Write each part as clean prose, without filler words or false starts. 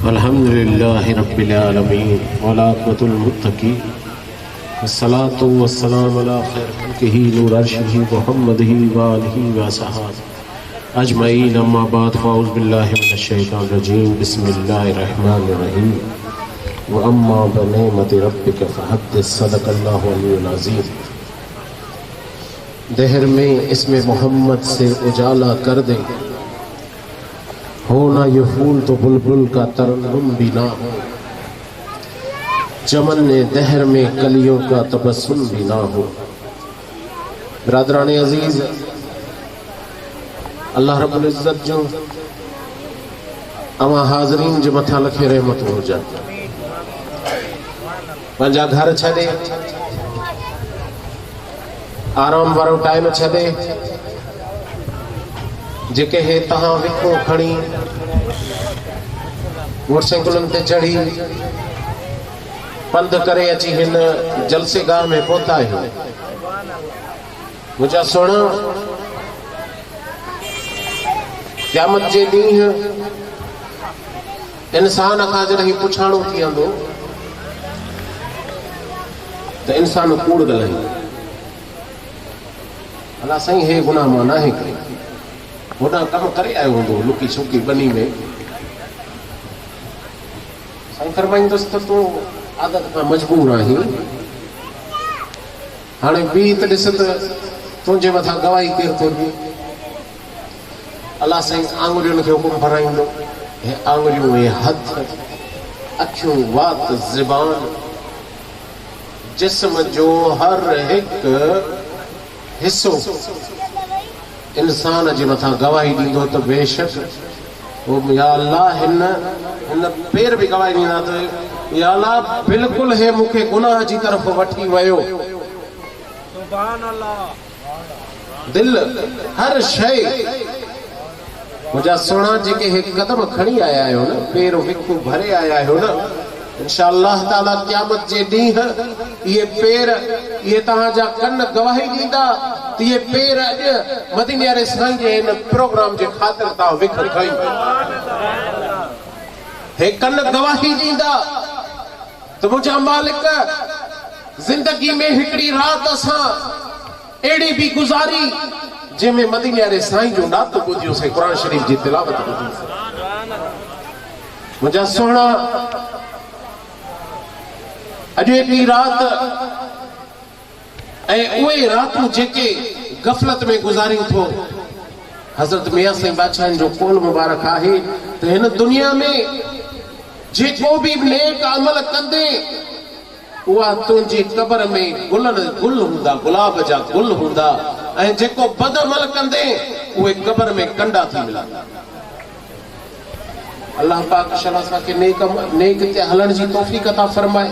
अल्हम्दुलिल्लाहि रब्बिल आलमीन वलाक़िबतुल मुत्तक़ीन वस्सलातु वस्सलामु अला खैर खल्क़िही नूर अर्शिही मुहम्मदिही व आलिही व सहाबिही अजमईन अम्मा बाद फ़अऊज़ु बिल्लाहि मिनश शैतानिर रजीम बिस्मिल्लाहिर रहमानिर रहीम व अम्मा बिनिअमति रब्बिका फ़हद्दिस सदक़ल्लाहु अल अज़ीम। दहर में इसमें मोहम्मद से उजाला कर दे, हो ना ये फूल तो बुलबुल का तरन्नुम भी ना हो, चमन ने दहर में कलियों का तबस्सुम भी ना हो। बिरादरान अजीज, अल्लाह रब्बुल इज्जत जो अमा हाज़रीन जे मथा लखे रहमत हो जाए। पंहिंजा घर छॾे, आराम वारो टाइम छॾे, जेके हे तहां विको खणी मोटरसाइकिलुनि ते चढ़ी पंध करे अची हिन जलसे गाह में पहुता आहियो। मुंहिंजा सुहिणा, क़यामत जे ॾींहुं इंसान खां जॾहिं पुछाणो थी वेंदो त इंसान कूड़ ॻाल्हाईंदो, अला साईं हे गुनाह मां नाहे कई, होॾां कमु करे आयो हूंदो लुकी छुकी बनी में। साईं फरमाईंदुसि त तूं आदत खां मजबूर आहीं, हाणे ॿी त ॾिस त तुंहिंजे मथां गवाही केरु थो ॾिए। अलाह साईं आङुरियुनि खे हुकुम फराईंदो, हे आङुरियूं, हे हथ, अखियूं, वात, ज़बान, जिस्म जो हर हिकु हिस्सो इंसान जे मथां गवाही ॾींदो त बेशक या अल्लाह हिन पेर बि गवाही ॾींदा त या अल्लाह बिल्कुलु हे मूंखे गुनाह जी तरफ़ वठी वियो। सुभान अल्लाह। दिल, हर शइ, मुंहिंजा सुहिणा जेके हे कदम खणी आया आहियो न, पेर विकू भरे आया आहियो न, इंशाअल्लाह ताला क़यामत जे ॾींहुं इहे पेर, इहे तव्हांजा कन गवाही ॾींदा त इहे पेर अॼु मदीने वारे साईं जे हिन प्रोग्राम जे ख़ातिर तव्हां विख खई। हे कन गवाही ॾींदा त मुंहिंजा मालिक ज़िंदगी में हिकिड़ी राति असां अहिड़ी बि गुज़ारी जंहिंमें मदीने वारे साईं जो नातो ॿुधियोसीं, क़ुरान शरीफ़ जी तिलावत ॿुधियोसीं। मुंहिंजा सुहिणा, अॼु हिकिड़ी राति ऐं उहे रातूं जेके गफ़लत में गुज़ारियूं थो, हज़रत मियां साईं बादशाहनि जो कौल मुबारक आहे त हिन दुनिया में जेको बि नेक अमल कंदे उहा तुंहिंजी क़बर में गुल हूंदा, गुलाब जा गुल हूंदा, ऐं जेको बद अमल कंदे उहे क़बर में कंडा थी मिलंदा। अल्लाह पाक शला असांखे नेक ते हलण जी तौफ़ीक़ अता फरमाए।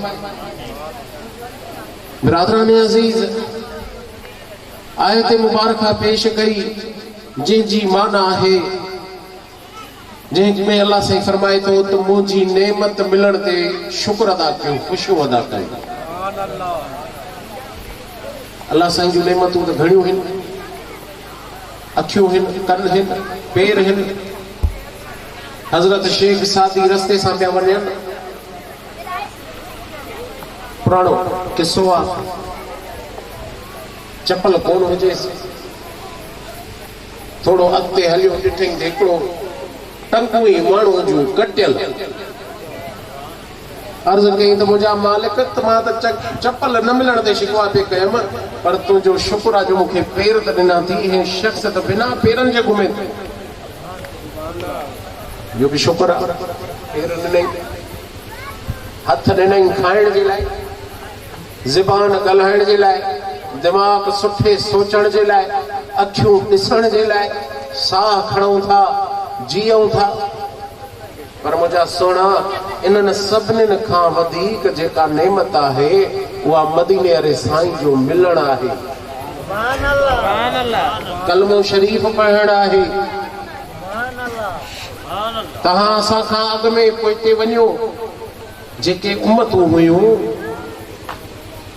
बिरादरान अज़ीज़, आयत मुबारका पेश कई जंहिंजी माना आहे, जंहिंमें अल्लाह साईं फरमाए थो त मुंहिंजी नेमत मिलण ते शुक्र अदा कयो, ख़ुशियूं अदा कयो। अल्लाह साईं जूं नेमतूं त घणियूं आहिनि, अखियूं आहिनि, कन आहिनि, पेर आहिनि। हज़रत शेख सादी रस्ते सां पिया वञनि, पुराणो किस्सो आहे, चपल कोन हुजेसि, थोरो अॻिते हलियो, ॾिठई त हिकिड़ो टंगू ई माण्हू जूं कटियल। अर्ज़ कई त मुंहिंजा मालिक, त मां त चपल न मिलण ते शिकवा पे कयमि, पर तुंहिंजो शुक्र आहे जो मूंखे पेर त ॾिना थी, हे शख़्स त बिना पेरनि जे घुमे थो। इहो बि शुक्र आहे, पेर ॾिनई, हथ ॾिनई खाइण जे लाइ, ज़बान ॻाल्हाइण जे लाइ, दिमाग़ सुठे सोचण जे लाइ, अखियूं ॾिसण जे लाइ, साह खणूं था, जीऊं था। पर मुंहिंजा सुहिणा, इन्हनि सभिनीनि खां वधीक जेका नेमत आहे उहा मदीने वारे साईं जो मिलण आहे, कलमो शरीफ़ पढ़ण आहे। तव्हां असां खां अॻ में पोइते वञो, जेके उम्मतूं हुयूं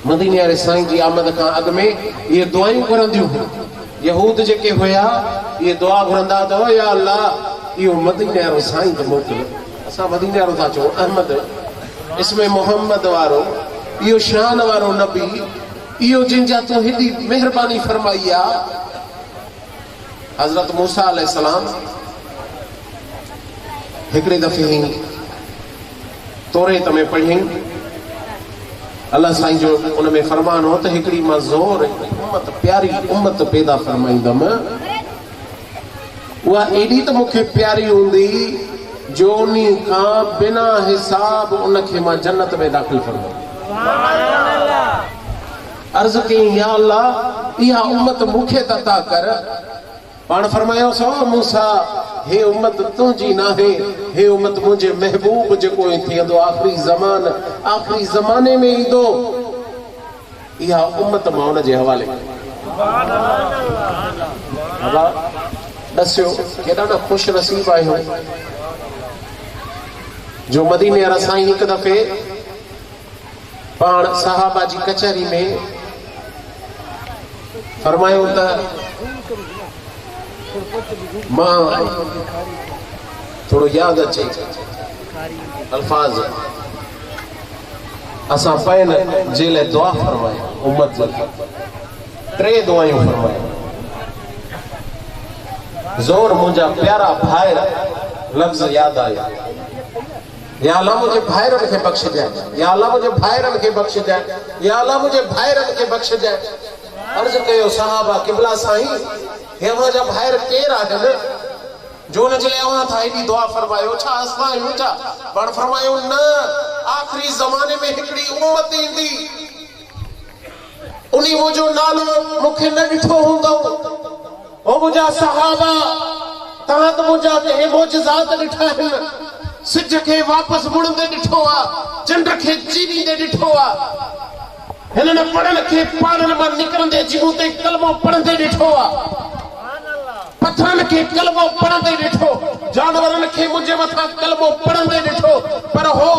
मदीने वारे साईं जी आमद खां अॻ में इहे दुआयूं घुरंदियूं हुयूं। यहूद जेके हुया ये दुआ घुरंदा त या अल्लाह इहो मदीने वारो साईं त मोकिलियो। असां मदीने वारो था चऊं अहमद इसमें मोहम्मद वारो इहो शान वारो नबी इहो जिनजा तूं हेॾी महिरबानी फरमाई आहे। हज़रत मूसा अलैहिस्सलाम हिकिड़े दफ़े तौरेत में पढ़ियईं अल्लाह साईं जो उन में फरमान हो त हिकिड़ी मां ज़ोर उम्मत प्यारी उम्मत पैदा फरमाईंदमि उहा एॾी त मूंखे प्यारी हूंदी जो उन खां बिना हिसाब उनखे मां जन्नत में दाख़िल फरमाईंदमि। अर्ज़ कई या अल्लाह इहा उम्मत मूंखे अता कर। पाण फरमायो सो मूसा हे उम्मत तुंहिंजी नाहे हे उम्मत मुंहिंजे महबूब जेको थींदो आख़िरी ज़माने में ईंदो इहा उम्मत मां उन जे हवाले दस्यो केॾा न ख़ुशि नसीब आहियूं जो मदीने वारा साईं हिकु दफ़े पाण सहाबा जी कचहरी में फरमायो त मां थोड़ो याद अचे अल्फाज असां पैन जे लाइ दुआ फरमाए उम्मत जे 3 दुआयूं फरमाए ज़ोर मुंहिंजा प्यारा भाइर लफ़्ज़ याद आया या अल्लाह मुझे भाइरन खे बख्श जाए या अल्लाह मुझे भाइरन खे बख्श जाए या अल्लाह मुझे भाइरन खे बख्श जाए। अर्ज़ कयो सहाबा क़िबला साईं हे मुंहिंजा भाइर केर आहिनि जो उन जे लाइ अवां था एॾी दुआ फरमायो छा असां आहियूं छा? पाण फरमायो न आख़िरी ज़माने में हिकिड़ी उम्मत ईंदी उनी मुंहिंजो नालो मूंखे न ॾिठो हूंदो ओ मुंहिंजा सहाबा तव्हां त मुंहिंजा हे मोजज़ात ॾिठा आहिनि सिज खे वापसि मुड़ंदे ॾिठो आहे चंड खे चीरींदे ॾिठो आहे हिननि पढ़नि खे पाणनि मां निकिरंदे जीअं ते कलमो पढ़ंदे ॾिठो आहे पत्थरनि खे कलमो पढ़ंदे ॾिठो जानवरनि खे मुंहिंजे मथां कलमो पढ़ंदे ॾिठो पर हो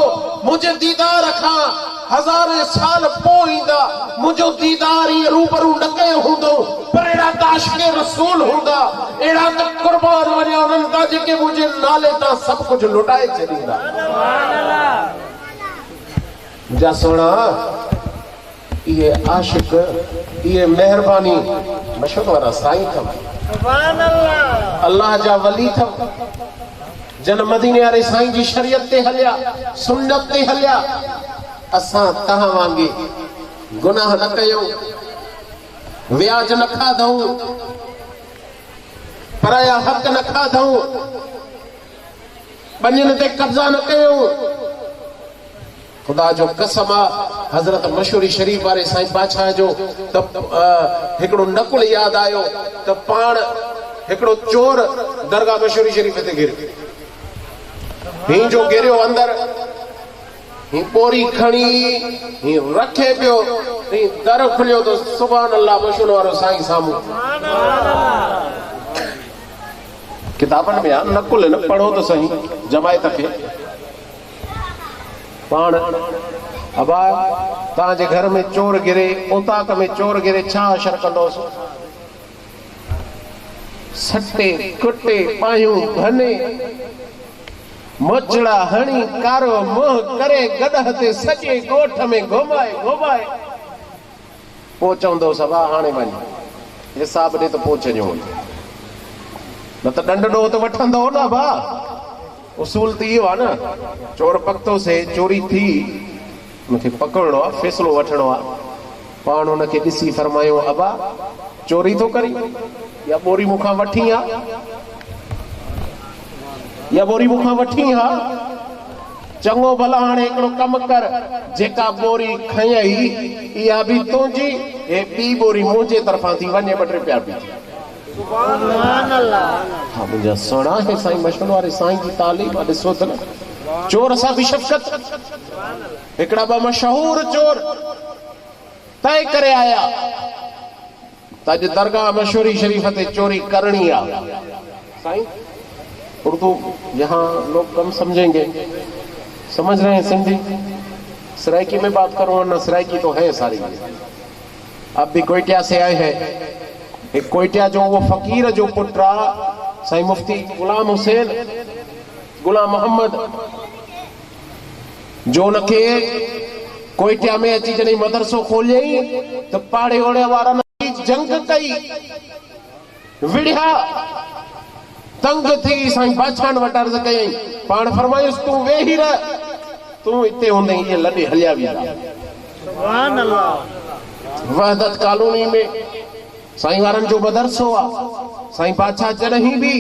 मुंहिंजे दीदार खां हज़ारे साल पोइ ईंदा मुंहिंजो दीदार ई रूबरू न कयो हूंदो पर अहिड़ा त आशिक़े रसूल हूंदा अहिड़ा त क़ुर्बान वञा उन्हनि तां जेके मुंहिंजे नाले तां सभु कुझु लुटाए छॾींदा। मुंहिंजा सोना इहे आशिक़ इहे महिरबानी मशहूर वारा साईं अथव अल्लाह जा वली अथव जन मदीने वारे साईं जी शरीयत ते हलिया सुन्नत ते हलिया। असां तव्हां वांगुरु गुनाह न कयूं व्याज न खाधऊं पराया हक़ न खाधऊं ॿनियुनि ते कब्ज़ा न कयूं। खुदा जो कसम आहे हज़रत मशहूरी शरीफ़ वारे साईं बादशाह जो त हिकिड़ो नकुल यादि आयो त पाण हिकिड़ो चोर दरगाह मशहूरी शरीफ़ ते गिरियो हीअं जो गिरियो अंदरि हीअं ॿोरी खणी हीअं रखे पियो हीअं दर खुलियो त सुभान अल्लाह मशहूर वारो साईं साम्हूं किताबनि में आहे नकुल न पढ़ो त सही जमायत खे पाण अबा तव्हांजे घर में चोर गिरे ओताक में चोर गिरे छा असर कंदोसि सटे कुटे पायूं भने मोचड़ा हणी कारो मोह करे गदह ते सॼे ॻोठ में घुमाए घुमाए पोइ चवंदो सभा हाणे वञ हिसाब ॾे त पोइ चञो न त ॾंडो त वठंदो न भाउ उसूल त इहो आहे न चोर पकतोसीं चोरी थी उनखे पकड़णो आहे फ़ैसिलो वठणो आहे पाण उनखे ॾिसी फरमायो अबा चोरी थो करी या ॿोरी मूंखां वठी आहे या ॿोरी मूंखां वठी आहे चङो भला हाणे हिकिड़ो कमु कर जेका ॿोरी खयई इहा बि तुंहिंजी हे ॿी ॿोरी मुंहिंजे तरफ़ां थी वञे ॿ टे प्यार बि हाँ मुझे सोना है साईं मशहूर वारे साईं की तालीम ॾिसो त न चोर सां बि शफ़क़त हिकिड़ा ॿ मशहूर चोर तय करे आया त अॼु दरगाह मशहूरी शरीफ़ ते चोरी करणी आहे साईं उर्दू यहाँ लोग कम समझेंगे समझ रहे हैं सिंधी सराइकी में बात करो वरना सराइकी तो है सारी आप भी कोयटिया से आए हैं एक कोयटिया जो वो फकीर जो पुत्र साईं मुफ्ती गुलाम हुसैन गुलाम मोहम्मद जो उनखे कोयटिया में अची जॾहिं मदरसो खोलियई त पाड़े ओड़े वारनि जंग कई, विढ़िया तंग थी साईं बादशाहनि वटि अर्ज़ कयई। पाण फरमायुसि तूं वेही रह, तूं हिते हूंदे इहे लॾे हलिया वेंदा। सुभान अल्लाह। वहदत कॉलोनी में साईं वारनि जो मदरसो आहे। साईं बादशाह जॾहिं बि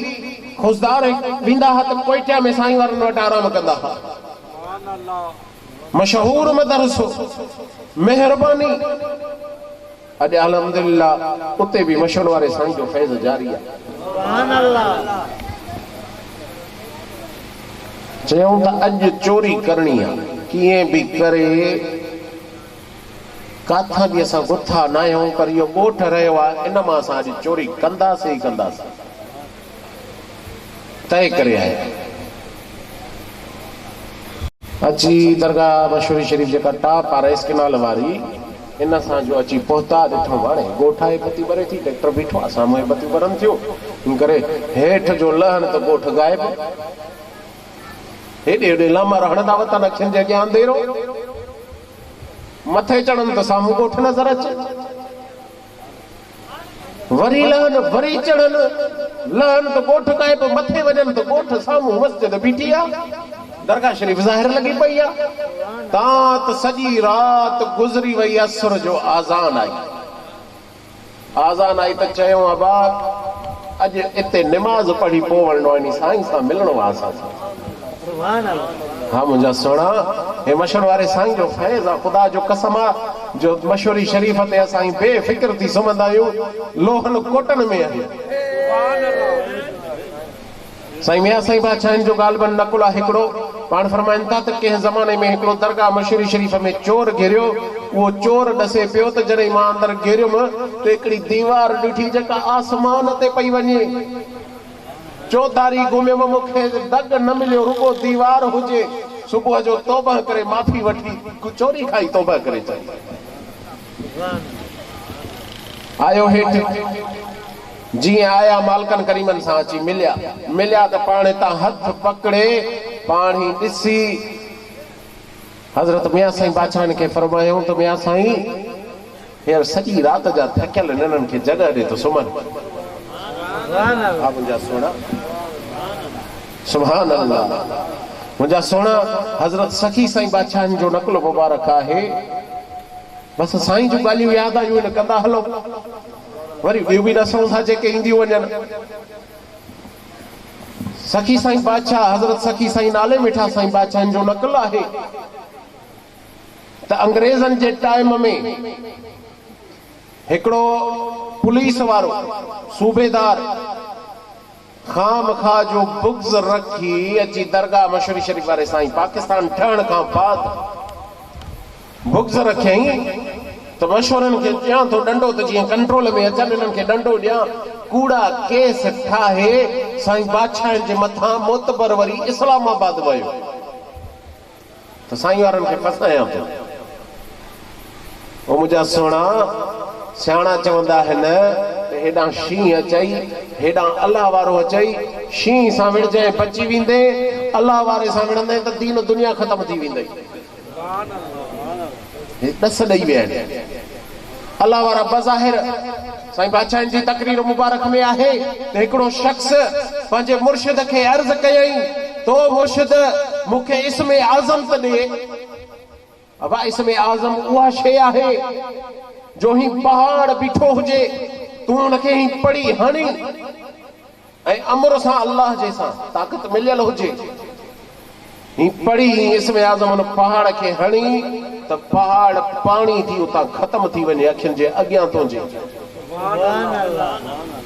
खुशदार वेंदा हुआ त कोयटिया में साईं वारनि वटि आराम कंदा हुआ। मशहूर मदरसो, मेहरबानी। अॼु अल्हम्दुलिल्लाह उते भी मशहूर वारे साईं जो फैज़ जारी आहे। सुभान अल्लाह। चयूं त अॼु चोरी करणी आहे, कीअं बि करे काथां बि असां गुथा न आहियूं, पर इहो ॻोठ रहियो आहे, इन मां असां अॼु चोरी कंदासीं ई कंदासीं, तय करे आया। अची दरगाह मशहूरी शरीफ जेका टाप आहे रेस किनाल वारी, इन सां जो अची पहुता ॾिठो हाणे ॻोठ आहे बती ॿरे थी, ट्रैक्टर बीठो आहे, साम्हूं बतियूं ॿरनि थियूं, इन करे हेठि जो लहनि त ॻोठ गायब। हेॾे हेॾे लामा हणंदा वतन अखियुनि जे अॻियां अंधेरो, मथे चढ़नि त साम्हूं ॻोठ नज़र अचे, वरी लहनि वरी चढ़नि, लहनि त ॻोठ गायब, मथे वञनि त ॻोठ साम्हूं, मस्जिद बीठी आहे, दरगाह शरीफ ज़ाहिर लगी पई आहे। तां त सॼी रात गुज़री वई, असर जो आज़ान आई, आज़ान आई त चयूं अबा अॼु इते निमाज़ पढ़ी पोइ वञिणो आहे, साईं सां मिलणो आहे असां। हा मुंहिंजा सोना, हे मशहूर वारे साईं जो फैज़ आहे, ख़ुदा जो कसम आहे, जो मशहूरी शरीफ ते असां बेफ़िक्र थी सुम्हंदा आहियूं, लोहनि कोटनि में आहे। साईं मियां साईं बादशाहनि जो ग़ालिबन नकुल आहे हिकिड़ो। पाण फरमाइनि था त कंहिं ज़माने में हिकिड़ो दरगाह मशहूरी शरीफ में चोर घिरियो, उहो चोर ॾसे पियो त जॾहिं मां अंदरि घिरियुमि त हिकिड़ी दीवार ॾिठी जेका आसमान ते पई वञे, चौधारी घुमियुमि, मूंखे दग न मिलियो, रुगो दीवार हुजे। सुबुह जो तौबा करे माफ़ी वठी चोरी खाई तौबा करे चई आयो हेठि। जीअं आया मालकनि करीमनि सां अची मिलिया त पाण हितां हथ पकड़े पाण ई ॾिसी हज़रत मियां साईं बादशाहनि खे फरमायूं त मियां साईं हींअर सॼी राति जा थकियल हिननि खे जॻह ॾे त सुम्हनि। हा मुंहिंजा सोना, सुभान अल्लाह। मुंहिंजा सोना, हज़रत सखी साईं बादशाहनि जो नकुल मुबारक आहे। बसि साईं जूं ॻाल्हियूं यादि आयूं आहिनि, कंदा हलो, वरी ॿियूं बि ॾसूं था जेके ईंदियूं वञनि। सखी साईं बादशाह, हज़रत सखी साईं नाले मिठा साईं बादशाहनि जो नकुल आहे त अंग्रेज़नि जे टाइम में हिकिड़ो पुलिस वारो सूबेदार खामखा जो बुग़्ज़ रखी अची दरगाह मशहूरी शरीफ वारे साईं पाकिस्तान ठहण खां बाद बुग़्ज़ रखियईं त मशहूरनि खे ॾियां थो डंडो त जीअं कंट्रोल में अचनि, हिननि खे डंडो ॾियां, कूड़ा केस ठाहे साईं बादशाहनि जे मथां मोतबर वरी इस्लामाबाद वियो त साईं वारनि खे फसायां पियो। ओ मुंहिंजा सोना, सियाणा चवंदा आहिनि त हेॾां शींहं अचई, हेॾां अलाह वारो अचई, शींहं सां विढ़जांइ बची वेंदे, अलाह वारे सां विढ़ंदे त दीन दुनिया ख़तम थी वेंदई। ॾस ॾेई विया आहिनि अलाह वारा। बज़ाहिर साईं बादशाहनि जी तकरीर मुबारक में आहे त हिकिड़ो शख़्स पंहिंजे मुर्शिद खे अर्ज़ कयई, तो मुर्शिद मूंखे इस्म आज़म त ॾे। अबा इस्म आज़म उहा शइ आहे जो ही पहाड़ बीठो हुजे, तूं हुनखे ही पढ़ी हणी ऐं अमर सां अल्लाह जे सां ताक़त मिलियल हुजे, ही पढ़ी इस्म आज़म उन पहाड़ खे हणी त पहाड़ पाणी थी उतां ख़तम थी वञे, अखियुनि जे अॻियां थो हुजे।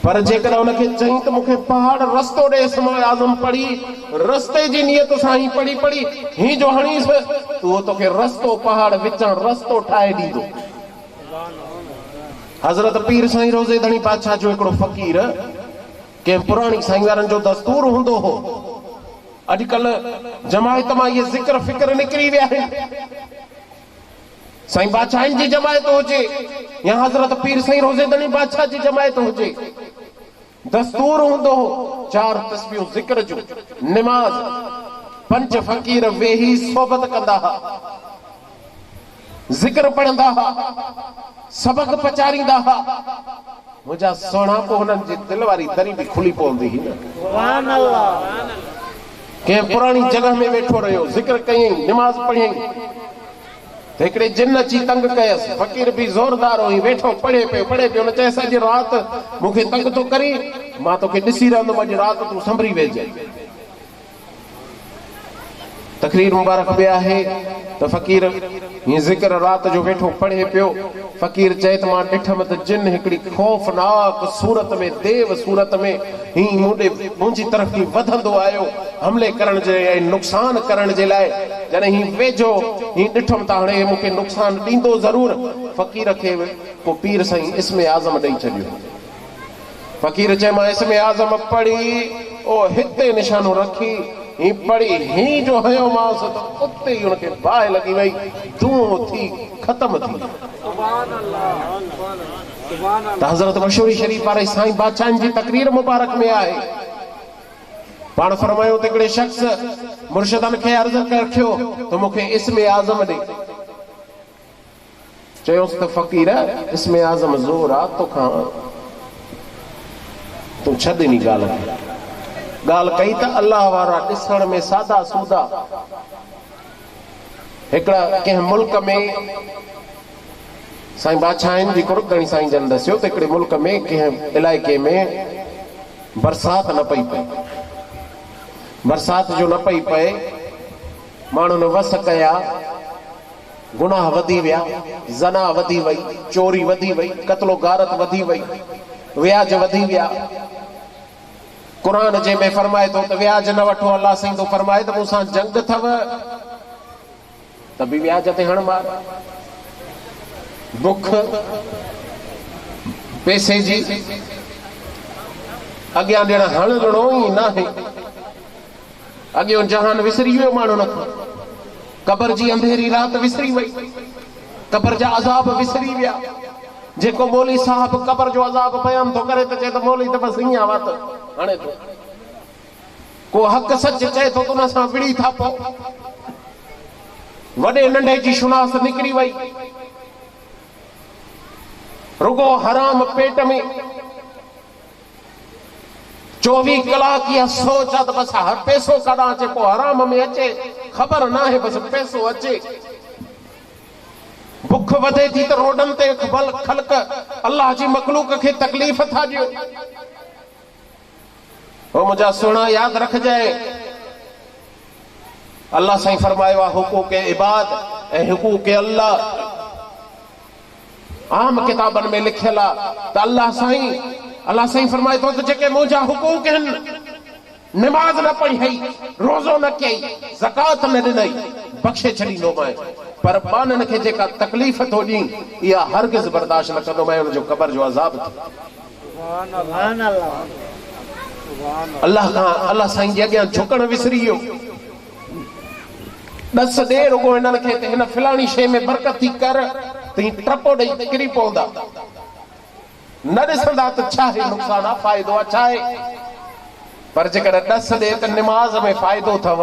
पर जेकर उनखे चई त मूंखे पहाड़ रस्तो ॾे, इस्म आज़म पढ़ी रस्ते जी नियत सां ही पढ़ी ही जो हणीस त उहो तोखे रस्तो पहाड़ विचां रस्तो ठाहे ॾींदो। हज़रत पीर साईं रोज़े धणी बादशाह जो हिकिड़ो फ़क़ीर, कंहिं पुराणी साईं वारनि जो दस्तूर हूंदो हो, अॼुकल्ह जमायत मां इहे ज़िक्र फ़िक्र निकिरी विया आहिनि, साईं बादशाहनि जी जमायत हुजे या हज़रत पीर साईं रोज़े धणी बादशाह जी जमायत हुजे, दस्तूर हूंदो हो 4 तस्बीहूं ज़िक्र जो, निमाज़ पंज फ़कीर वेही सोबत कंदा हा, जिक्र पढ़ंदा हा, सबक पचारींदा हा। मुझा सोना को हुननि जी दिल वारी दरी भी खुली पवंदी ही न। सुभान अल्लाह। कंहिं पुरानी जगह में वेठो रहियो, जिक्र कयईं, निमाज़ पढ़ियईं, त हिकिड़े जिन अची तंग कयसि। फ़कीर भी ज़ोरदार हुई, वेठो पढ़े पियो। हुन चयसि अॼु राति मूंखे तंग थो करी, मां तोखे ॾिसी रहंदुमि, अॼु राति तूं संभरी वेहिजांइ। तकरीर मुबारक में आहे त फ़कीर हीअं ज़िक्र राति जो वेठो पढ़े पियो। फ़कीर चए त मां ॾिठमि त जिन हिकिड़ी ख़ौफ़नाक सूरत में, देव सूरत में हीअं मुंहिंजी तरफ़ ही वधंदो आयो, हमले करण जे ऐं नुक़सान करण जे लाइ। जॾहिं हीअं वेझो हीअं ॾिठमि त हाणे मूंखे नुक़सान ॾींदो ज़रूरु। फ़कीर खे को पीर साईं इस्म आज़म ॾेई छॾियो। फ़कीर चए मां इस्म आज़म पढ़ी, ओ हिते निशानो रखी ही पढ़ी, ही जो हयो मांस तो उते ही उनके बाहि लगी वई, धुओं थी खत्म थी। त हज़रत मशहूरी शरीफ वारे साईं बादशाहनि जी तकरीर मुबारक में आहे, पाण फरमायो त हिकिड़े शख़्स मुर्शिदनि खे अर्ज़ रखियो त मूंखे इस्म आज़म ॾे। चयोसि त फ़कीर इस्म आज़म ज़ोर आहे तोखां, तूं छॾ इन ॻाल्हि खे। ॻाल्हि कई त अल्लाह वारा ॾिसण में सादा सूदा। हिकिड़ा कंहिं मुल्क में साईं बादशाहनि जी कुर्ब घणी साईं जन दसियो त हिकिड़े मुल्क में कंहिं इलाइक़े में बरसात न पई पए। बरसात जो न पई पए, माण्हुनि वस कया, गुनाह वधी विया, ज़ना वधी वई, चोरी वधी वई, क़त्लो गारत वधी वई, व्याज वधी विया। कुरान जे में फरमाए थो त व्याज न वठो। अल्लाह साईं तो फरमाए त मूंसां जंग अथव त बि व्याज ते हण मार। बुख पैसे जी अॻियां ॼण हणणो ई न आहे। अॻियों जहान विसरी वियो माण्हुनि खां। क़बर जी अंधेरी रात विसरी वई, क़बर जा अज़ाब विसरी विया। जेको मौली साहब क़बर जो अज़ाब बयान थो करे त चए त मौली त बसि हीअं वात हाणे तो को हक़ सच चए थो त उन सां विड़ी था पो। वॾे नंढे जी शुनास निकिरी वई। रुगो हराम पेट में 24 कलाक इहा सोच आहे त बसि हर पैसो कॾां अचे, पोइ हराम में अचे ख़बर न आहे, बसि पैसो अचे। बुख वधे थी त रोडनि ते ख़ल्क़ अल्लाह जी मखलूक खे तकलीफ़ था ॾियो। ओ मुंहिंजा सुहिणा यादि रखजांइ, अल्लाह साईं फरमायो आहे हुकूक इबाद ऐं हुकूक अल्लाह। आम किताबनि में लिखियल आहे त अल्लाह साईं फरमाए थो त जेके मुंहिंजा हुकूक आहिनि, निमाज़ न पढ़ी, रोज़ो न कई, ज़कात न ॾिनई, बख़्शे छॾींदोमांइ। पर ॿाननि खे जेका तकलीफ़ थो ॾी, इहा हरगिज़ बर्दाश्त न कंदोमांइ, हुनजो क़बर जो अज़ाब थो। अल्लाह साईं जे अॻियां झुकण विसरी वियो। ॾस ॾे रुगो हिननि खे त हिन फलाणी शइ में बरकत थी कर, त ही टपो ॾेई किरी पवंदा। न ॾिसंदा त छा आहे नुक़सान आहे, फ़ाइदो आहे, छा आहे। पर जेकर ॾस ॾे त निमाज़ में फ़ाइदो अथव,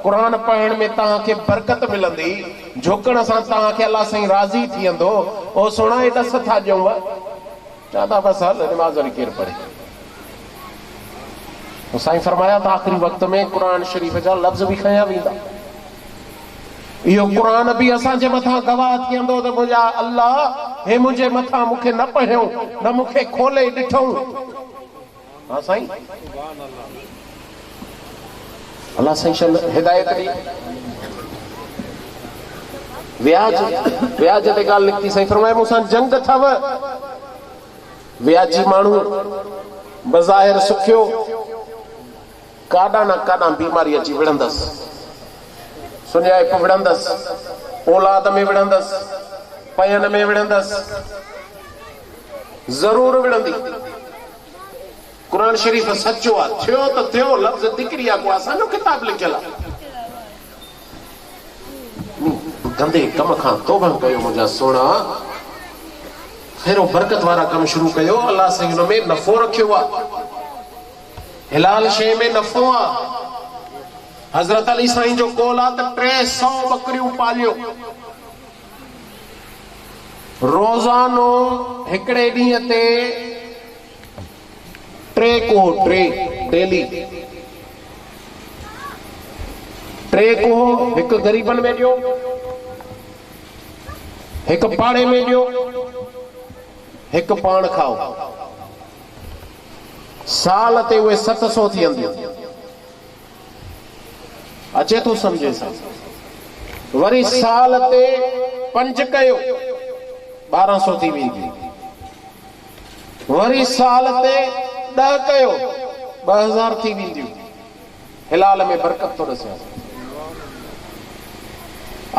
क़ुरान पढ़ण में तव्हांखे बरकत मिलंदी, झुकण सां तव्हांखे अल्लाह साईं राज़ी थी वेंदो। ओ सुहिणा ॾस था ॾियूं, चवंदा बसि हल निमाज़ वरी केरु पढ़े। साईं फरमाया त आख़िरी वक़्त में क़ुरान शरीफ़ जा लफ़्ज़ बि खयां वेंदा। इहो क़ुरान बि असांजे मथां गवाह थी वेंदो त मुंहिंजा अल्लाह हे मुंहिंजे मथां मूंखे न पढ़ियो, न मूंखे खोले ॾिठो। हा साईं, अल्लाह साईं हिदायत ॾी। व्याज ते ॻाल्हि निकिती, साईं फरमाए मूंसां जंग अथव। व्याजी माण्हू बज़ाहिर सुखियो, काॾां न काॾां बीमारी अची विढ़ंदसि, सुञाइप विढ़ंदसि, औलाद में विढ़ंदसि, पयनि में विढ़ंदसि, ज़रूर विढ़ंदी। क़ुरान शरीफ़ सचो आहे, थियो त थियो, लफ़्ज़ दिकरी आहे, को असांजो किताब लिखियल आहे। गंदे कम खां तौबा कयो मुंहिंजा सोना, फेरो बरकत वारा कम शुरू कयो। अल्लाह साईं हुन में नफ़ो रखियो आहे, हिलाल शइ में नफ़ो आहे। हज़रत अली साईं जो कोल आहे त 300 बकरियूं पालियो। रोज़ानो हिकिड़े ॾींहं ते 3 कोह डेली 3 कोह हिकु ग़रीबनि में ॾियो, हिकु पाड़े में ॾियो, हिकु पाण खाओ। साल ते उहे 700 थी वेंदियूं। अचे थो सम्झे सां? वरी साल ते 5 कयो 1200 थी वेंदी। वरी साल ते 10 कयो 2000 थी वेंदियूं। हिलाल में बरकत थो ॾिसे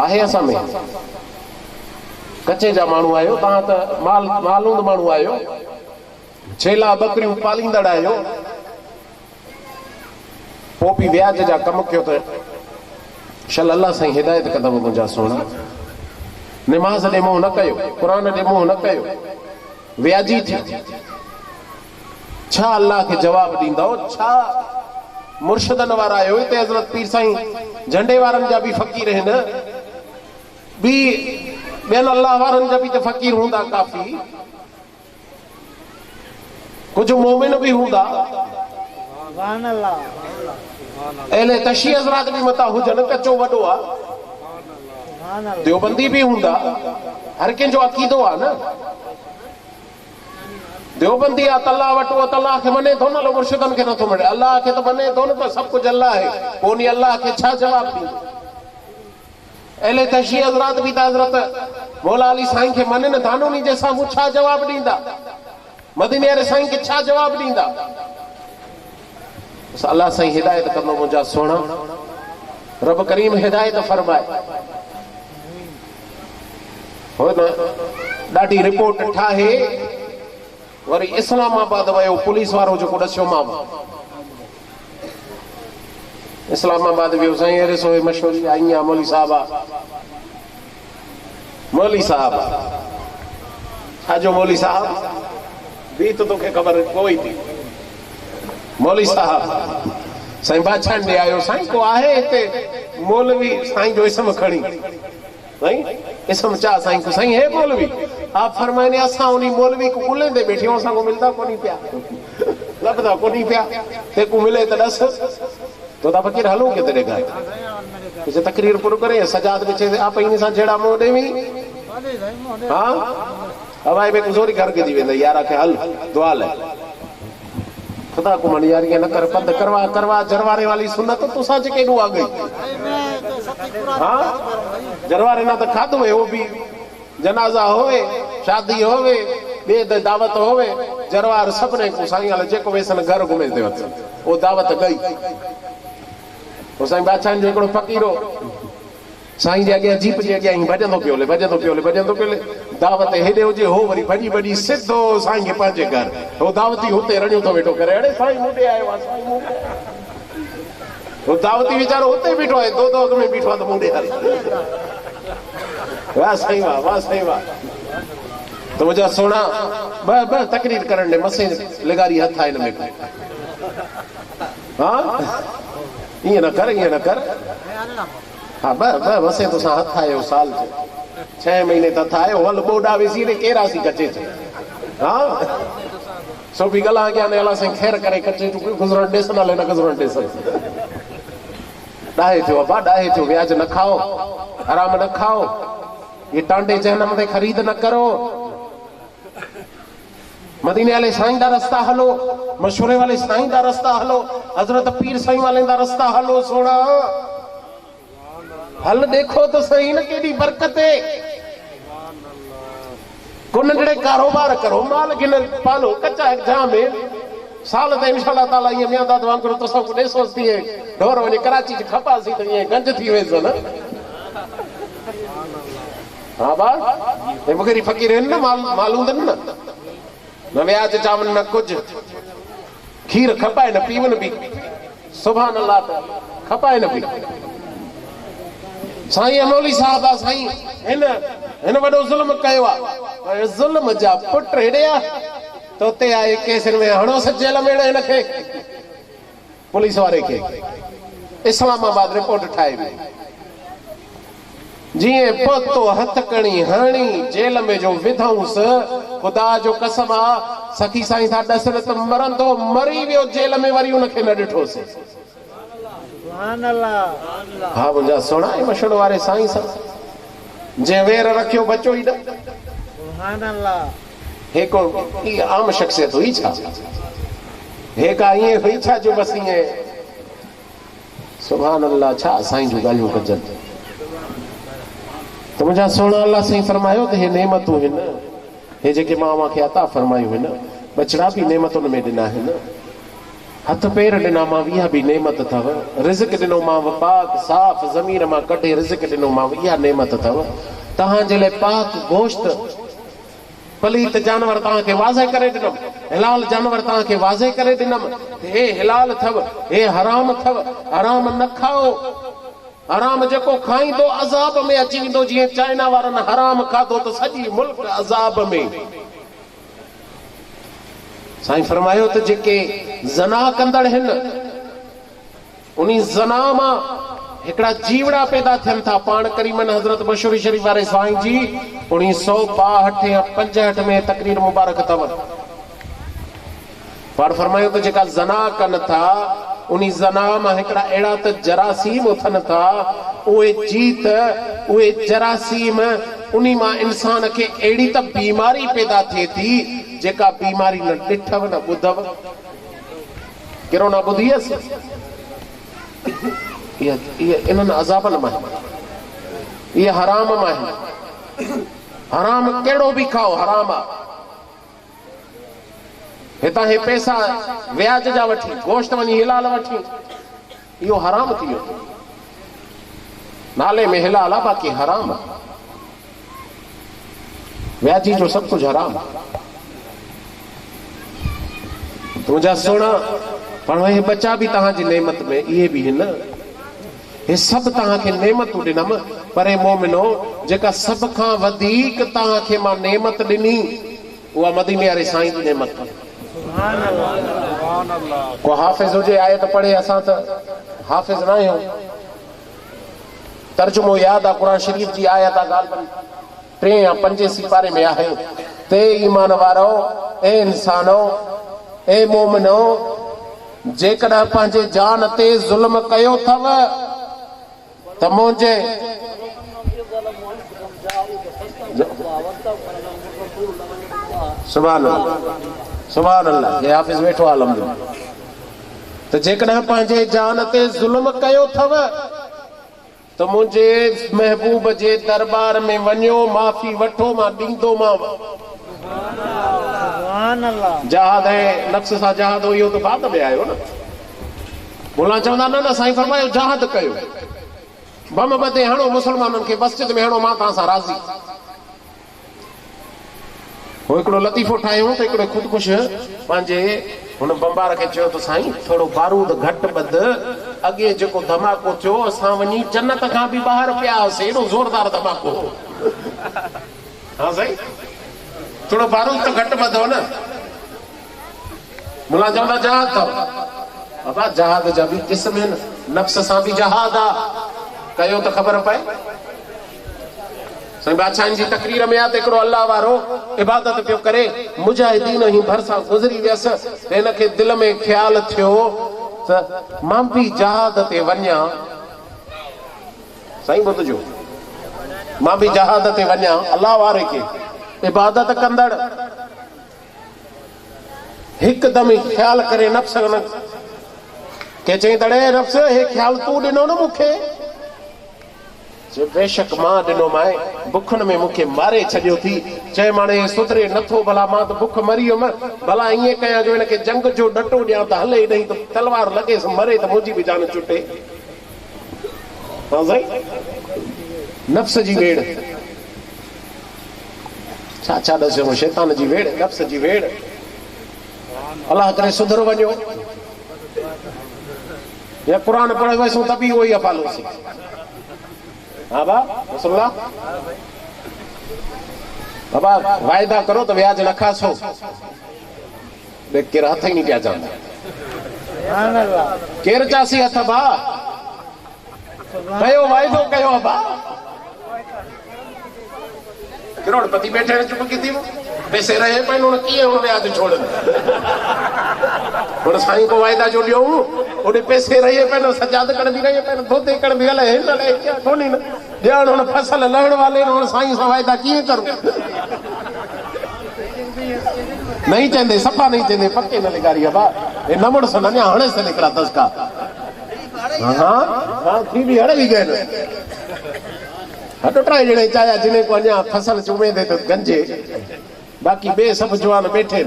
आहे। असां में कचे जा माण्हू आहियो, तव्हां त मालूंद माण्हू आहियो, छेला बकरियूं पालींदड़ आहियो, पोइ बि व्याज जा कम कयो त शल अल्लाह साईं हिदायत कंदव मुंहिंजा सोना। निमाज़ ॾे मोह न कयो, क़ुरान ॾे मोह न कयो, व्याजी थी। छा अल्लाह खे जवाब ॾींदव? छा मुर्शिदनि वारा आहियो? हिते हज़रत पीर साईं झंडे वारनि जा बि फ़क़ीर आहिनि, ॿियनि अल्लाह वारनि जा बि त फ़क़ीर हूंदा काफ़ी, कुझु मोमिन बि हूंदा। अहले तशी हज़रात बि मता हुजनि, कचो वॾो आहे, देवबंदी बि हूंदा। हर कंहिंजो अक़ीदो आहे न। देवबंदी आहे त अल्लाह वटि उहो त अल्लाह खे मञे थो न, मुर्शिदनि खे नथो मञे। अल्लाह खे त मञे थो न, त सभु कुझु अल्लाह आहे। पोइ उन अल्लाह खे छा जवाबु ॾींदो? अहले तशी हज़रात बि त हज़रत मौला अली साईं खे मञनि था न, उन जे साम्हूं छा जवाबु ॾींदा? मदीने वारे साईं खे छा जवाबु ॾींदा? अल्लाह साईं हिदायत कंदो मुंहिंजा सोना। रब करीम हिदायत फरमाए। हो न ॾाढी रिपोर्ट ठाहे, वरी इस्लामाबाद वियो पुलिस वारो जेको ॾसियो मां, इस्लामाबाद वियो साईं, अरे सो मशहूरी आई आहे मौली साहब आहे, मौली साहब छाजो मौली साहब बि त तोखे ख़बर कोई थी। मौली साहब साईं बादशाह ॾे आयो, साईं को आहे हिते मौलवी? साईं जो इसम खणी, साईं इसम चा साईं को, साईं हे मौलवी? आप फरमाइने असां उन मौलवी को ॻोल्हींदे वेठे आहियूं, असांखे मिलंदा कोन्ह पिया, लभदा कोन्ह पिया। तेको मिले त ॾस, तो ता फ़कीर हलूं किथे ॾेखार कुझु तकरीर पूरो करे सजाद में आप इन सां जहिड़ा मुंहुं ॾेवी। हाँ हवाई में गुज़ोरी घर के जी वेंदा यार के हल दुआ ले खुदा को मन यार ये न कर, पंध करवा करवा जरवारे वाली सुन्नत तो साज के नु आ गई। हाँ जरवारे ना तो खादो है, वो भी जनाजा होवे, शादी होवे, बे दावत होवे, जरवार सपने को साईं वाले जेको वेसन घर घुमे दे वो दावत गई। वो साईं बादशाह जो एकड़ो फकीरो साईं जे अॻियां जीप जे अॻियां ही भॼंदो पियो ले, भॼंदो पियो ले, भॼंदो पियो ले। दावत हेॾे हुजे, हो वरी भॼी भॼी सिधो साईं खे पंहिंजे घर, हो दावती हुते रड़ियो थो वेठो करे, अड़े साईं मूंॾे आयो आहे, साईं मूंॾे। वो दावती वीचारो हुते बीठो आहे, दो अॻ में बीठो आहे त मूंॾे हल। वाह साईं वाह, वाह साईं वाह। तो मुंहिंजा सोना ब तकरीर करण ॾे, मसे लिगारी हथ आहे हिन में। हाँ ईअं न कर, ईअं न कर। हाँ ब वसे तो हथ आयो साल जो 6 महीने त हथ आयो, हल बोडा वेसी ने केरा सी कचे थे। हाँ सो भी गला गया ने अल्लाह से खैर करे, कचे तू गुजरण देस ना लेना, गुजरण देस डाहे थियो अबा, डाहे थियो। ब्याज न खाओ, हराम न खाओ, ये टांडे जहन्नम में खरीद न करो। मदीने वाले साईं दा रस्ता हलो, मशवरे वाले साईं दा रस्ता हलो, हजरत पीर साईं वाले दा रस्ता हलो। सोना हल देखो तो सही न केडी बरकत है। कुनड़े कारोबार करो, माल गिन पालो, कच्चा एग्जाम है साल ते इंशाअल्लाह ताला ये मियां दाद वांगुरु तो सब ने सोचती है ढोर वने कराची च खपासी तो ये गंज थी वेसो न। हां बा ए मगरी फकीर है न, मालूम न न व्याज चावन न कुछ, खीर खपाए न पीवन भी, सुभान अल्लाह खपाए न भी। साईं मौली साहब आ साईं हिन वडो जुल्म कयो आ, जुल्म जा पुट हेड़े आ तो ते आए केस में हणो जेल में हिन खे पुलिस वारे खे। इस्लामाबाद रिपोर्ट ठाही हुई। जिए पोतो हथ कणी हणी जेल में जो विधऊंस, खुदा जो कसम आ सखी साईं था दसन त मरंदो मरी वियो जेल में, वरी उनखे न ॾिठोसीं। सुभान अल्लाह। हा मुंहिंजा सोना मशड़ वारे साईं सा जे वेर रखियो बचो ई न। सुभान अल्लाह। हे को आम शख्सियत हुई छा? हे का ईअं हुई छा जो बस ईअं? सुभान अल्लाह। छा साईं जूं ॻाल्हियूं कजनि। त मुंहिंजा सोना अल्लाह साईं फरमायो त हे नेमतूं आहिनि, हे जेके मां अव्हांखे अता फरमायूं आहिनि, बचड़ा बि नेमतुनि में ॾिना आहिनि, हथ पेर ॾिना मां, इहा बि नेमत अथव। रिज़्क ॾिनो मां पाक साफ़ ज़मीर मां कढे रिज़्क ॾिनो मां, इहा नेमत अथव। तव्हांजे लाइ पाक गोश्त, पलीत जानवर तव्हांखे वाज़े करे ॾिनमि, हिलाल जानवर तव्हांखे वाज़े करे ॾिनमि। हे हिलाल अथव, हे हराम अथव, हराम न खाओ। हराम जेको खाईंदो अज़ाब में अची वेंदो। जीअं चाइना वारनि हराम खाधो त सॼी मुल्क अज़ाब में। साईं फरमायो त जेके ज़ना कंदड़ आहिनि, उन ज़ना मां हिकिड़ा जीवड़ा पैदा थियनि था। पाण करीमन हज़रत बशूरी शरीफ वारे साईं जी 1962 या 65 में तकरीर मुबारक अथव। पाण फरमायो त जेका ज़ना कनि था, उन ज़ना मां हिकिड़ा अहिड़ा त जरासीम उथनि था, उहे जीत, उहे जरासीम, उन मां इंसान खे अहिड़ी त बीमारी पैदा थिए थी जेका बीमारी न ॾिठव न ॿुधव। कहिड़ो न ॿुधी हुयसि? इन्हनि अज़ाबनि मां, इहे हराम मां आहिनि। हराम कहिड़ो बि खाओ हराम आहे। हितां हे पैसा व्याज जा वठी, गोश्त वञी हिलाल वठी, इहो हराम थी वियो। नाले में हिलाल आहे, बाक़ी हराम आहे। व्याजी जो सभु कुझु हराम आहे। तुंहिंजा सोना पर हे बचा बि तव्हांजी नेमत में, इहे बि हिन। हे सभु तव्हांखे नेमतूं ॾिनमि। पर मोमिनो, जेका सभ खां वधीक तव्हांखे मां नेमत ॾिनी, उहा मदीने वारे साईं जी नेमत। को हाफ़िज़ हुजे आयत पढ़े, असां त हाफ़िज़ न आहियूं। तर्जुमो यादि आहे, क़ुरान शरीफ़ जी आयत आहे, ॻाल्हि 3 या 5 सिपारे में आहे। ते ईमान वारो, ए इंसानो, ए मोमिनो, जेकॾहिं पंहिंजे जान ते ज़ुल्म कयो अथव त मुंहिंजे सुभान अल्लाह, सुभान अल्लाह। हे हाफ़िज़ वेठो आहे अलहम्दुलिल्लाह। त जेकॾहिं पंहिंजे जान ते ज़ुल्म कयो अथव त मुंहिंजे महबूब जे दरबार में वञो, माफ़ी वठो, मां ॾींदोमांव। जहाद है, नफ्स सां जहाद हो, इहो त बाद में आयो न। मुला चवंदा न न साईं फरमायो जहाद कयो, बम बदे हणो, मुसलमाननि खे मस्जिद में हणो, मां तव्हां सां राज़ी। हो हिकिड़ो लतीफ़ो ठाहियो त हिकिड़ो ख़ुदकुश पंहिंजे हुन बम्बार खे चयो त साईं थोरो बारूद घटि ॿध, अॻे जेको धमाको थियो असां वञी जन्नत खां बि ॿाहिरि पिया हुआसीं, एॾो ज़ोरदार धमाको। हा साईं, थोरो बारूद त घटि ॿधो न। मुला चवंदा जहाद अथव। बाबा जहाद जा बि क़िस्म आहिनि, नफ्स सां बि जहाद आहे, कयो त ख़बर पए। साईं बादशाहनि जी तकरीर में आहे त हिकिड़ो अल्लाह वारो इबादत पियो करे, मुजाहिदीन ही भरिसां गुज़री वियसि, त हिनखे दिलि में ख़्यालु थियो त मां बि जहाद ते वञा। साईं ॿुधजो, मां बि जहाद ते वञा। अल्लाह वारे खे इबादत कंदड़ हिकदमि ख़्यालु करे नफ्स के चई तड़े नफ्स हे ख़्यालु तूं ॾिनो न मूंखे? बेशक मां ॾिनो माए, बुखनि में मूंखे मारे छॾियो थी। चए माणे सुधरे नथो, भला मां त बुख मरी वियुमि, भला ईअं कयां जो हिनखे जंग जो डटो ॾियां त हले ॾेई, त तलवार लॻेसि मरे त मुंहिंजी बि जान छुटे। हा साईं, नफ्स जी वेड़, छा छा ॾसियो, शैतान जी वेड़, नफ्स जी वेड़। अलाह करे सुधरो वञो, या क़ुरान पढ़े वैसूं त बि उहो ई पालोसीं। हा बा रसूलुल्लाह, बाबा वाइदा करो त व्याज न खासो, केरु हथ ई नहीं पिया चवंदा। केरु चासी हथ भा, कयो वाइदो कयो अबा करोड़पति बैठे ने चुप की थी पैसे रहे पे उन्होंने किए उन्होंने आज छोड़ और साईं को वायदा जो लियो ओडे पैसे रहे पे सजाद कर भी रहे पे धोते कर भी गले न ले क्या कोनी न ध्यान उन फसल लहण वाले उन साईं से वायदा किए करूं नहीं चंदे सपा नहीं चंदे पक्के न लगारी बा ए नमड़ से न हणे से निकला दसका हां हां थी भी हड़े भी गए हटो ट्राई जने चाया जिने को अन्या फसल चुमे दे तो गंजे बाकी बे सब जवान बैठे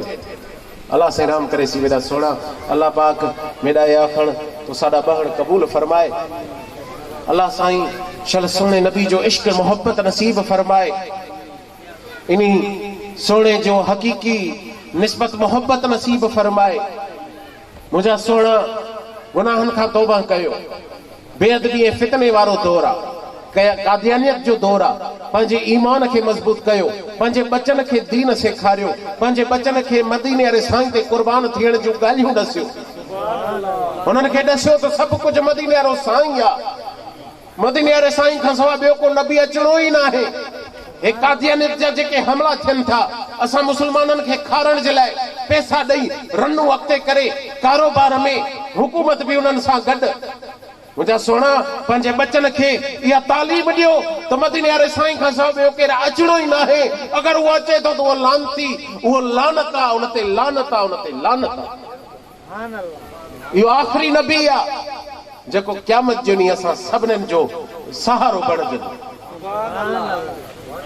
अल्लाह से राम करे सी मेरा सोना अल्लाह पाक मेरा आखण तो साडा बहन कबूल फरमाए अल्लाह साईं शल सोने नबी जो इश्क मोहब्बत नसीब फरमाए इनी सोने जो हकीकी निस्बत मोहब्बत नसीब फरमाए मुझा सोना गुनाहन का तौबा कयो बेअदबी फितने वारो दौर आ कादियानियत जो दौर आ पंहिंजे ईमान के मजबूत कयो पंहिंजे बचन के दीन सेखारियो पंहिंजे बचन के मदीने वाले साईं ते कुर्बान थियण जो ॻाल्हियूं दसियो उन्हनि खे दसियो तो सब कुछ मदीने वारो साईं आ मदीने वाले साईं खां सवाइ ॿियो को नबी अचणो ई न आहे हे कादियानियत जा जेके हमला थियनि था असां मुसलमाननि खे खारण जे लाइ पैसा ॾेई रनू अॻिते करे कारोबार में हुकूमत भी उन्हनि सां गॾु मुझा सोना पंहिंजे बचन खे इहा तालीम ॾियो त मदीने वारे साईं खां सवाइ ॿियो केरु अचणो ई न आहे अगरि उहो अचे थो त उहो लानती उहो लानत आहे उन ते लानत आहे उन ते लानत आहे इहो आख़िरी नबी आहे जेको क़यामत जो ॾींहुं असां सभिनीनि जो सहारो बणजंदो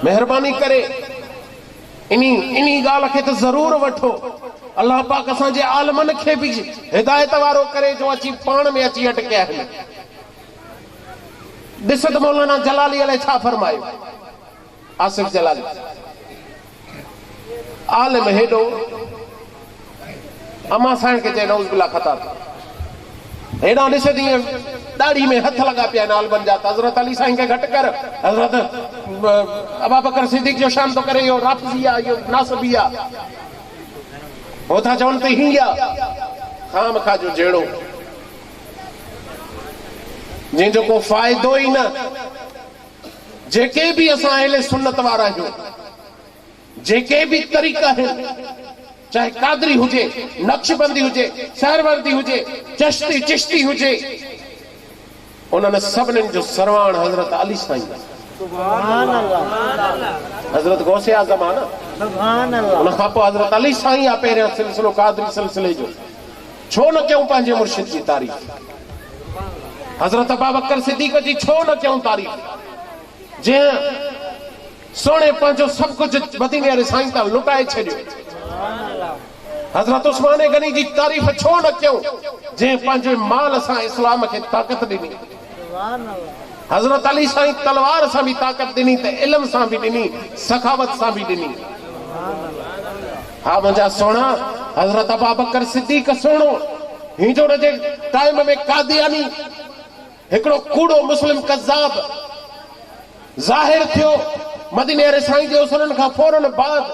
महिरबानी करे इनी ॻाल्हि खे त ज़रूर वठो अल्लाह पाक असांजे आलमनि खे बि हिदायत वारो करे जो अची पाण में अची अटकिया आहिनि ॾिसत मौलाना जलाली अलाए छा फरमायो आसिफ जलाली आलिम हेॾो अमा साईं खे चए नऊज़ बिल्लाह ख़ता हेॾा ॾिस ईअं ॾाढ़ी में हथ लॻा पिया आहिनि आलमनि जा त हज़रत अली साईं खे घटि कर हज़रत अबा बकर सिद्दीक़ जो शान थो करे इहो राफ़ज़ी आहे इहो नासबी आहे हो था चवनि त हीअ खाम खा जो जहिड़ो जंहिंजो को फ़ाइदो ई न जेके भी असां अहले सुन्नत वारा आहियूं जेके भी तरीक़ा आहिनि चाहे कादरी हुजे नक्शबंदी हुजे सहरवर्दी हुजे चश्ती चिश्ती हुजे उन्हनि सभिनीनि जो सरवाण हज़रत अली साईं हज़रत गौसे आज़म आहे न उन खां पोइ हज़रत अली साईं आहे पहिरियों सिलसिलो कादरी सिलसिले जो छो न कयूं पंहिंजे मुर्शिद जी तारीफ़ हज़रत अबू बकर सिद्दीक़ जी छो न कयूं तारीफ़ जंहिं सोने पंहिंजो सभु कुझु मदीने वारे साईं तां लुटाए छॾियो हज़रत उस्मान गनी जी तारीफ़ छो न कयूं जंहिं पंहिंजे माल सां इस्लाम खे ताक़त ॾिनी हज़रत अली साईं तलवार सां बि ताक़त ॾिनी त इल्म सां बि ॾिनी सखावत सां बि ॾिनी हा मुंहिंजा सोना हज़रत अबू बकर सिद्दीक़ सुहिणो ही जो जे टाइम में कादियानी हिकिड़ो कूड़ो मुस्लिम कज़ाब ज़ाहिर थियो मदीने वारे साईं जे उसरनि खां फौरन बाद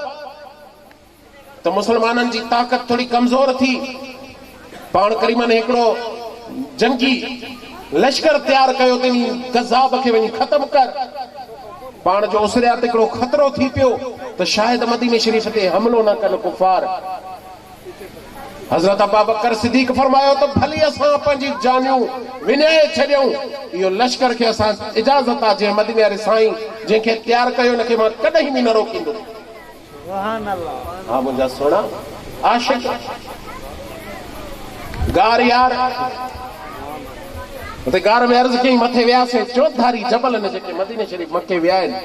तो मुसलमाननि जी ताक़त थोड़ी कमज़ोर थी पाण करीमन हिकिड़ो जंगी लश्कर तैयार कयो तनी कज़ाब खे वञी ख़त्म कर पाण जो उसरिया ते हिकिड़ो ख़तरो थी पियो त शायद मदीने शरीफ़ ते हमलो न कनि कुफार हज़रत अबू बकर सिद्दीक़ फरमायो तो भली असां पंहिंजी जानियूं विञाए छॾियूं इहो लश्कर खे असां इजाज़त आहे जंहिं मदीने वारे साईं जंहिंखे तैयार कयो हुनखे मां कॾहिं बि न रोकींदुमि हाँ मुझा सोना आशिक गार यार उते गार में अर्ज़ कई मथे वियासीं चौधारी जबल ने जेके मदीने शरीफ़ मके विया आहिनि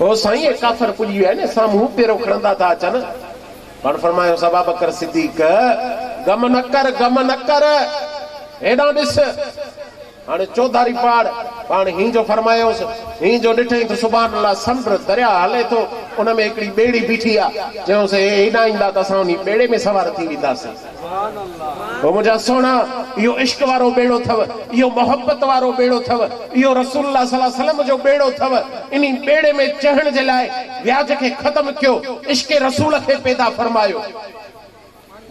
हो साईं काफ़र पुॼी विया आहिनि साम्हूं पेरो खणंदा था अचनि पाण फरमायो अबू बकर सिद्दीक़ गम न कर हेॾां ॾिस हाणे चौधारी पाड़ पाण ही जो फरमायोसि ही जो ॾिठई त सुभान अल्लाह समुंड दरिया हले थो उन में हिकिड़ी ॿेड़ी बीठी आहे चयोसि हेॾां ईंदा त असां उन ॿेड़े में सवार थी वेंदासीं पोइ मुंहिंजा सोना इहो इश्क वारो ॿेड़ो अथव इहो मोहब्बत वारो ॿेड़ो अथव इहो रसूलुल्लाह सल्लल्लाहु अलैहि वसल्लम जो ॿेड़ो अथव इन ॿेड़े में चढ़ण जे लाइ व्याज खे ख़त्म कयो इश्क रसूल खे पैदा फरमायो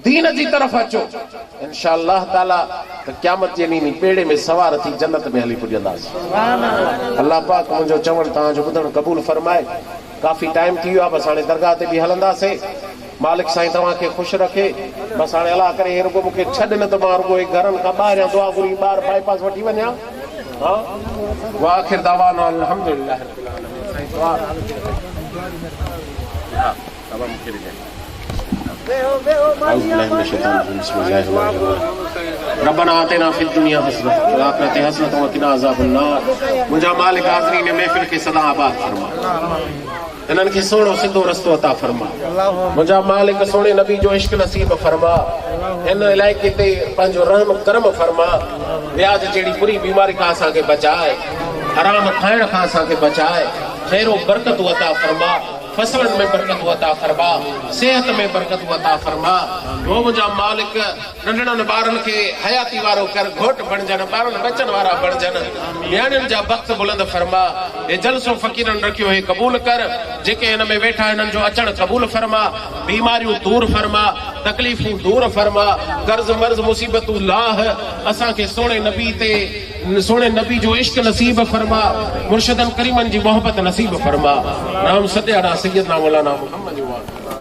दीन जी तरफ अचो इंशाअल्लाह ताला त क़यामत जे ॾींहुं पेड़े में सवार थी जन्नत में हली पुॼंदासीं। अल्लाह पाक मुंहिंजो चवण तव्हांजो ॿुधण क़बूल फरमाए। काफ़ी टाइम थी वियो आहे, बसि हाणे दरगाह ते बि हलंदासीं। मालिक साईं तव्हांखे ख़ुशि रखे। बसि हाणे अलाह करे हे रुगो मूंखे छॾ न त मां रुगो घरनि खां ॿाहिरियां दुआ घुरी ॿाहिरि बाईपास वठी वञा। हा वाह आखिर दावाना अल्हम्दुलिल्लाह रब्बिल आलमीन। साईं दुआ हा तब मूंखे ॾिजे रब्बना आतिना फिद दुनिया हसनत व आखिरत हसनत व क़िना अज़ाबन्नार। मुंहिंजा मालिक हाज़रीन महफ़िल खे सदा आबाद फरमा, इन्हनि खे सोणो सिधो रस्तो अता फरमा। मुंहिंजा मालिक सोणे नबी जो इश्क नसीब फरमा, हिन इलाइक़े ते पंहिंजो रहम करम फरमा। व्याज जहिड़ी बुरी बीमारी खां असांखे बचाए, हराम खाइण खां असांखे बचाए, ख़ैरो बरकत अता फरमा, फसलन में बरकत अता फरमा, सेहत में बरकत अता फरमा। वो मुंहिंजा मालिक नंढड़नि ॿारनि खे हयाती वारो कर, घोट बणजनि, ॿारनि बचनि वारा बणजनि, न्याणियुनि जा वक़्त बुलंद फरमा। हे जलसो फ़क़ीरनि रखियो हे क़बूल कर, जेके हिन में वेठा हिननि जो अचणु क़बूल फरमा, बीमारियूं दूर फरमा, तकलीफ़ूं दूर फरमा, कर्ज़ मर्ज़ मुसीबतूं लाह। असांखे सोणे नबी ते सोणे नबी जो इश्क नसीब फरमा, मुर्शिदन करीमन जी मोहब्बत नसीब फरमा। नाम सदे अड़ा सैयदना मौलाना मुहम्मद।